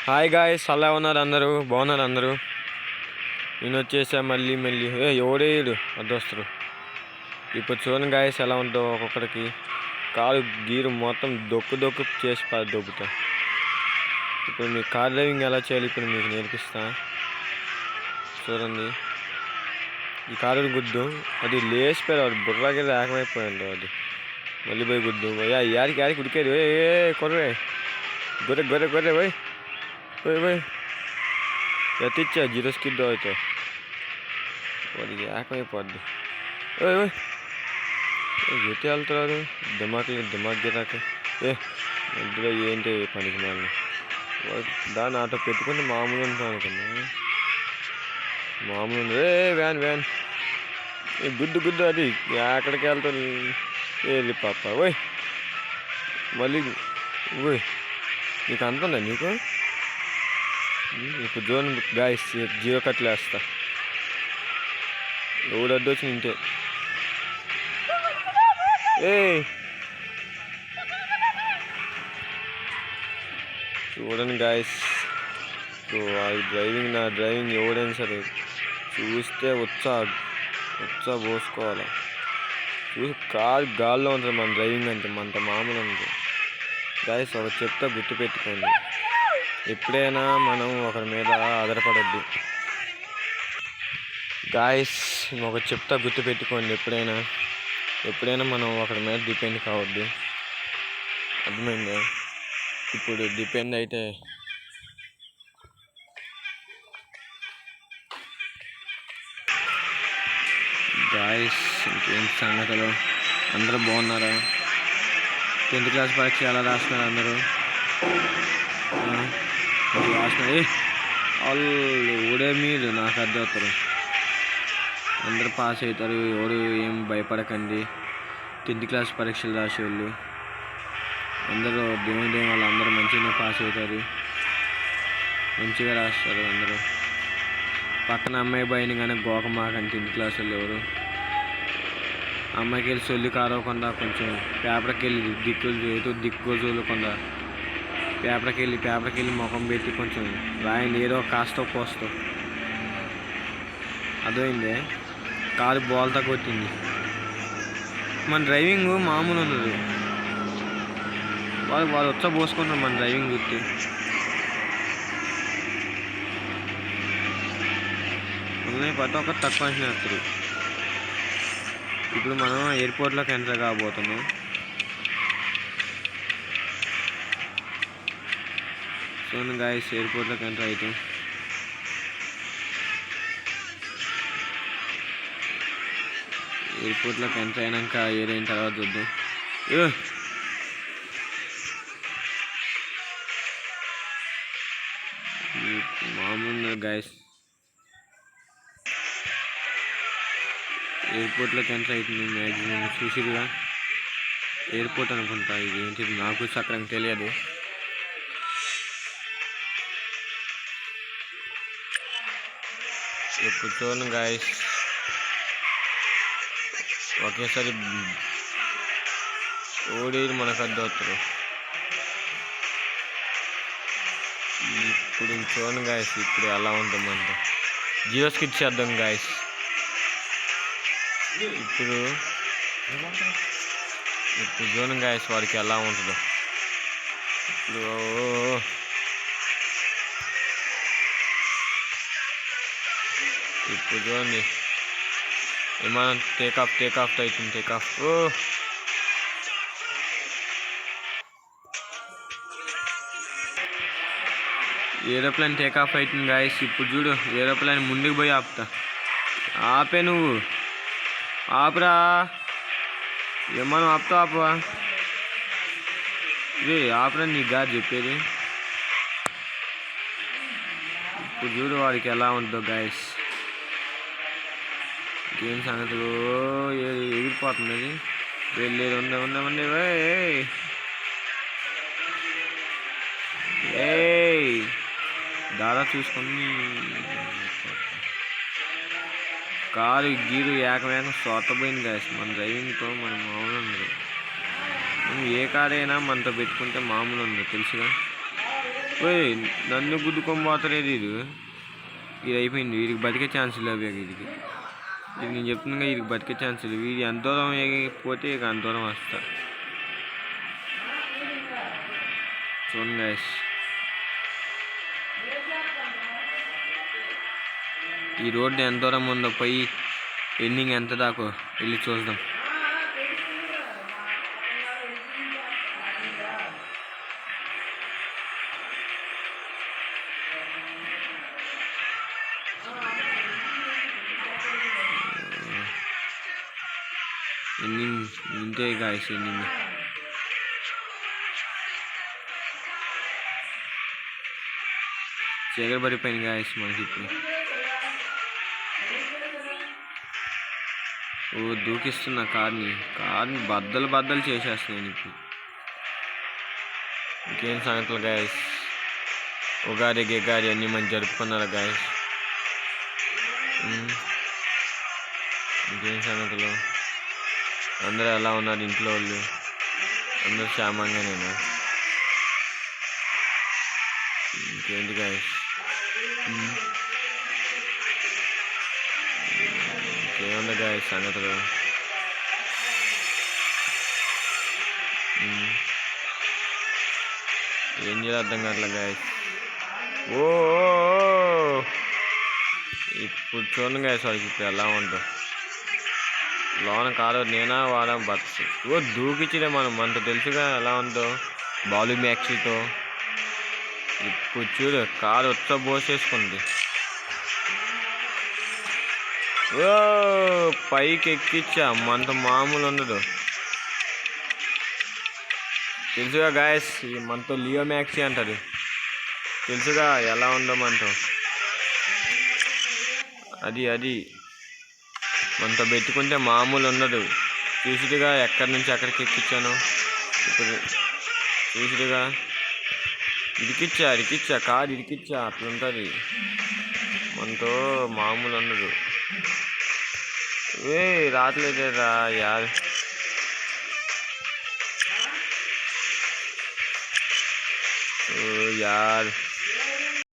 Hi guys, అలా ఉన్నారు అందరూ? బాగున్నారు అందరూ? నేను వచ్చేసా మళ్ళీ ఎవడేడు అద్దొస్తారు. ఇప్పుడు చూడండి గాయస్ ఎలా ఉంటుందో, ఒక్కొక్కడికి కారు గీరు మొత్తం దొక్కు చేసి దొబ్బుతా. ఇప్పుడు మీ కార్ డ్రైవింగ్ ఎలా చేయాలి ఇప్పుడు మీకు నేర్పిస్తా. చూడండి, ఈ కారు గుద్దు, అది లేచిపోయాడు, బుర్రాకి ఏకమైపోయాడు. అది మళ్ళీ పోయి గుద్దు, యారికి ఉడికేది, కొర్రే గొర్రె గొర్రె గొర్రె పోయి పోయి ఎత్తిచ్చా జీరో స్కిడ్ అయితే వాడికి ఏకమైపోద్ది. ఎత్తి వెళ్తున్నారు దిమాగ్ గిరాక. మధ్యలో ఏంటి పనికి మళ్ళీ దాన్ని ఆటో పెట్టుకుంటే మామూలు ఉంటాను అనుకున్నా. మామూలు వ్యాన్ గుద్దు అది ఎక్కడికి వెళ్తాను. వెళ్ళి పాప మళ్ళీ నీకు అంతుందా నీకు? ఇప్పుడు జోన్ గాయస్ జీరో కట్లు వేస్తా. ఎవడు అడ్డొచ్చి ఇంటే చూడండి గాయస్, నా డ్రైవింగ్ ఎవడైనా సరే చూస్తే వచ్చా పోసుకోవాలి. చూసి కారు గాల్లో ఉంటుంది మన డ్రైవింగ్ అంటే, మనతో మామూలు ఉంటుంది గాయస్. ఒక చెప్తా గుర్తుపెట్టుకోండి, ఎప్పుడైనా మనం ఒకరి మీద ఆధారపడద్దు గాయస్. ఒక చెప్తా గుర్తుపెట్టుకోండి, ఎప్పుడైనా మనం ఒకరి మీద డిపెండ్ కావద్దు. అర్థమైందా? ఇప్పుడు డిపెండ్ అయితే గాయస్, ఇంకేం సంగతులు? అందరూ బాగున్నారా? 10th క్లాస్ పరీక్ష ఎలా రాస్తున్నారు అందరూ? రాస్తున్నారు వాళ్ళు ఊడే మీరు నాకు అర్థమవుతారు. అందరూ పాస్ అవుతారు, ఎవరు ఏం భయపడకండి. 10th క్లాస్ పరీక్షలు రాసేవాళ్ళు అందరూ దేవుని వాళ్ళు అందరూ మంచిగా పాస్ అవుతారు, మంచిగా రాస్తారు అందరూ. పక్కన అమ్మాయి భయని కానీ గోకమాకండి 10th క్లాస్ వాళ్ళు ఎవరు. అమ్మాయికి వెళ్ళి సొల్లి కారవకుండా కొంచెం పేపర్కి వెళ్ళి దిక్కు చూడకుండా పేపర్కి వెళ్ళి ముఖం పెట్టి కొంచెం రాయండి, ఏదో కాస్తో కోస్తో. అర్థమైందే? కారు బోల్తా కొట్టింది. మన డ్రైవింగ్ మామూలు ఉండదు, వాళ్ళు వచ్చా పోసుకుంటారు మన డ్రైవింగ్ గుర్తి. ప్రతి ఒక్కరు తక్కువ వేస్తారు. ఇప్పుడు మనం ఎయిర్పోర్ట్లోకి ఎంటర్ కాబోతున్నాం. చూడండి గాయస్, ఎయిర్పోర్ట్లోకి ఎంటర్ అవుతాం. ఎయిర్పోర్ట్లోకి ఎంటర్ అయినాక ఏదైన తర్వాత చూద్దాం. మామూలు గాయస్, ఎయిర్పోర్ట్లోకి ఎంటర్ అవుతుంది. మ్యాక్సిమం చూసిరుగా ఎయిర్పోర్ట్ అనుకుంటా. ఇది ఏంటిది నాకు సక్రంగా తెలియదు. ఇప్పుడు చూడండి గాయస్, ఒకేసారి ఓడేది మనకు అర్థమవుతారు. ఇప్పుడు చూడండి గాయస్, ఇప్పుడు ఎలా ఉంటుందంటే జియో స్కిడ్ చేద్దాం గాయస్. ఇప్పుడు చూడండి గాయస్ వాడికి ఎలా ఉంటుందో. ఇప్పుడు చూడండి విమానం టేకాఫ్ అవుతుంది. టేకాఫ్ ఏరోప్లేన్ టేకాఫ్ అవుతుంది గాయస్. ఇప్పుడు చూడు, ఏరోప్లేన్ ముందుకు పోయి ఆపే నువ్వు ఆపురా. విమానం ఆపవా? ఆపరా, నీ గారు చెప్పేది. ఇప్పుడు చూడు వాడికి ఎలా ఉంటుందో గాయస్. ఏం సంగతులు ఎగిరిపోతుంది అది. వెళ్ళేది ఉండే దాదా చూసుకొని కారు గీరు ఏకమేకం సోతపోయింది గాయస్. మన డ్రైవింగ్తో మన మామూలు ఉండదు. ఏ కారు అయినా మనతో పెట్టుకుంటే మామూలు ఉండదు, తెలుసుగా. ఓయ్ నన్ను గుద్దుకొని పోతలేదు ఇది అయిపోయింది. వీడికి బతికే ఛాన్స్ లేవు వీడికి. ఇది నేను చెప్తున్నా, వీడికి బతికే ఛాన్స్ లేదు. వీడు ఎంత దూరం పోతే ఇక అంత దూరం వస్తా. చూడండి గైస్, ఈ రోడ్డు ఎంత దూరం ఉందో పోయి ఎండింగ్ ఎంత దాకో వెళ్ళి చూద్దాం. ఎండింగ్ ఇంతే గాయస్, ఎండింగ్ చీకటి పడిపోయింది గాయస్ మనకి ఇప్పుడు. ఓ దూకిస్తున్నా కార్ని బద్దలు చేసేస్తున్నాను ఇప్పుడు. ఇంకేం సంగతులు గాయస్, ఉగాది గిగాది అన్నీ మంచి జరుపుకున్నారు గాయస్. ఇంకేం సంగతులు, అందరూ ఎలా ఉన్నారు? ఇంట్లో వాళ్ళు అందరూ క్షేమంగానేనా? ఇంకేంటి గాయస్, ఇంకేముంది గాయస్ సంగతులు? ఏం చేయాలి అర్థం కావట్లే గాయస్. ఓ ఇప్పుడు చూడండి గాయస్, వాళ్ళకి ఇప్పుడు ఎలా ఉందో లోన కాదు. నేనా వాడా బస్ ఓ దూకిచ్చిదే మనతో తెలుసుగా ఎలా ఉందో బాలు మ్యాక్సీతో. ఇప్పుడు చూడు కారు వచ్చా బోసేసుకుంది. ఓ పైకి ఎక్కిచ్చా, మనతో మామూలు ఉండదు. తెలుసుగా గాయస్, మనతో లియో మ్యాక్సీ అంటారు. తెలుసుగా ఎలా ఉందో మనతో. అది మనతో పెట్టుకుంటే మామూలు ఉండదు. చూసిగా ఎక్కడి నుంచి ఎక్కడికి ఎక్కించాను. ఇప్పుడు చూసిగా ఇరికిచ్చా కారు ఇరికిచ్చా, అట్లుంటుంది మనతో మామూలు ఉండదు. రావట్లేదేరా యార్